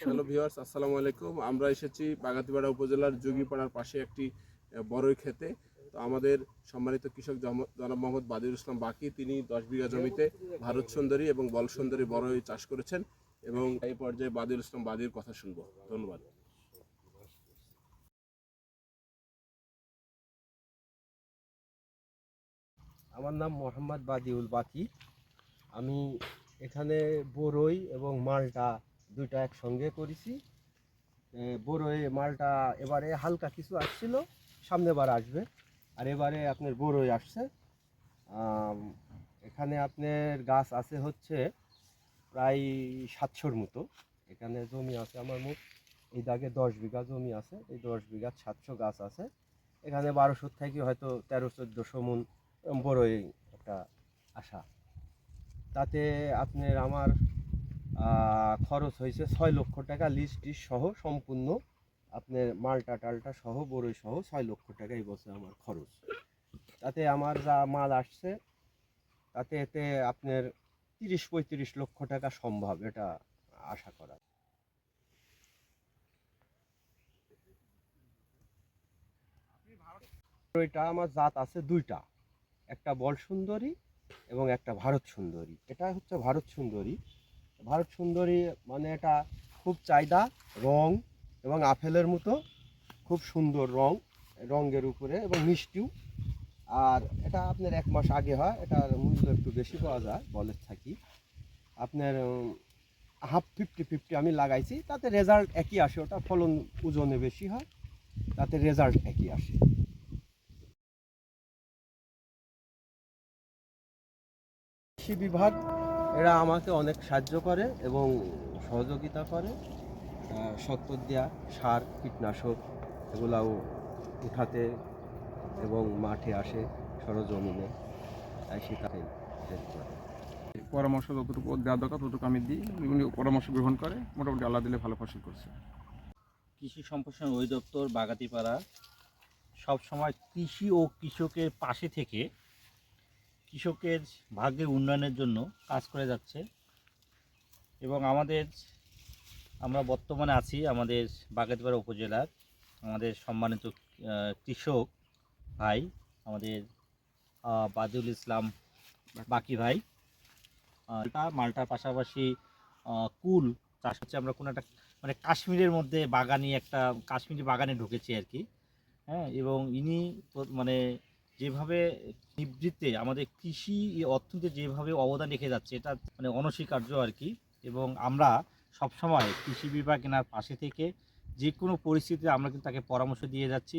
Hello viewers, আসসালামু আলাইকুম। আমরা এসেছি বাগাতিপাড়া উপজেলার যোগীপাড়ার পাশে একটি বড়ই খেতে। তো আমাদের সম্মানিত কৃষক জনাব মোহাম্মদ বাদিউল ইসলাম বাকি, তিনি 10 বিঘা জমিতে ভারত সুন্দরী এবং বল সুন্দরী বড়ই চাষ করেছেন এবং এই পর্যায়ে বাদিউল ইসলাম বাদির কথা শুনবো। ধন্যবাদ। আমার নাম মোহাম্মদ বাদিউল বাকি। আমি এখানে বরই এবং মালটা দুইটা একসঙ্গে করেছি। বরই মালটা এবারে হালকা কিছু আসছিল, সামনেবার আসবে। আর এবারে আপনার বরই আসছে। এখানে আপনার গাছ আছে হচ্ছে প্রায় 700-র মতো। এখানে জমি আছে আমার মোট এই দাগে 10 বিঘা জমি আছে। এই 10 বিঘা 700 গাছ আছে। এখানে 1200 থেকে হয়তো 1300-1400 মন বড়ই একটা আশা। তাতে আপনার আমার খরচ হয়েছে 6 লক্ষ টাকা, লিস্ট সহ সম্পূর্ণ আপনার মালটা টালটা সহ বড়ই সহ 6 লক্ষ টাকা এই বছর আমার খরচ। তাতে আমার যা মাল আসছে তাতে এতে আপনার 30-35 লক্ষ টাকা সম্ভব, এটা আশা করা। এটা আমার জাত আছে দুইটা, একটা বল সুন্দরী এবং একটা ভারত সুন্দরী। এটা হচ্ছে ভারত সুন্দরী। ভারত সুন্দরী মানে এটা খুব চাহিদা, রং এবং আপেলের মতো খুব সুন্দর রঙের উপরে এবং মিষ্টিও। আর এটা আপনার 1 মাস আগে হয়, এটার মূল্য একটু বেশি পাওয়া যায় বলের থাকি। আপনার হাফ 50-50 আমি লাগাইছি, তাতে রেজাল্ট একই আসে। ওটা ফলন ওজনে বেশি হয়, তাতে রেজাল্ট একই আসে। কৃষি বিভাগ এরা আমাকে অনেক সাহায্য করে এবং সহযোগিতা করে। সত্তর দেওয়া সার কীটনাশক এগুলাও উঠাতে এবং মাঠে আসে সরজমিনে, তাই সে তাকে হেল্প করে। পরামর্শ যতটুকু দেওয়া দরকার ততটুকু আমি দিই, উনি পরামর্শ গ্রহণ করে মোটামুটি আল্লাহ দিলে ভালো ফসল করছে। কৃষি সম্প্রসারণ অধিদপ্তর বাগাতিপাড়া সবসময় কৃষি ও কৃষকের পাশে থেকে কৃষকের ভাগ্যের উন্নয়নের জন্য কাজ করে যাচ্ছে। এবং আমরা বর্তমানে আছি আমাদের বাগাতিপাড়া উপজেলার আমাদের সম্মানিত কৃষক ভাই আমাদের বাদিউল ইসলাম বাকি ভাই, মালটার পাশাপাশি কুল চাষ হচ্ছে। আমরা কোনো একটা মানে কাশ্মীরের মধ্যে কাশ্মীরি বাগানে ঢুকেছি আর কি। হ্যাঁ, এবং ইনি মানে যেভাবে নিবৃত্তে আমাদের কৃষি অর্থনীতিতে যেভাবে অবদান রেখে যাচ্ছে, এটা মানে অনস্বীকার্য আর কি। এবং আমরা সবসময় কৃষি বিভাগ এনার পাশে থেকে যে কোনো পরিস্থিতিতে আমরা কিন্তু তাকে পরামর্শ দিয়ে যাচ্ছি।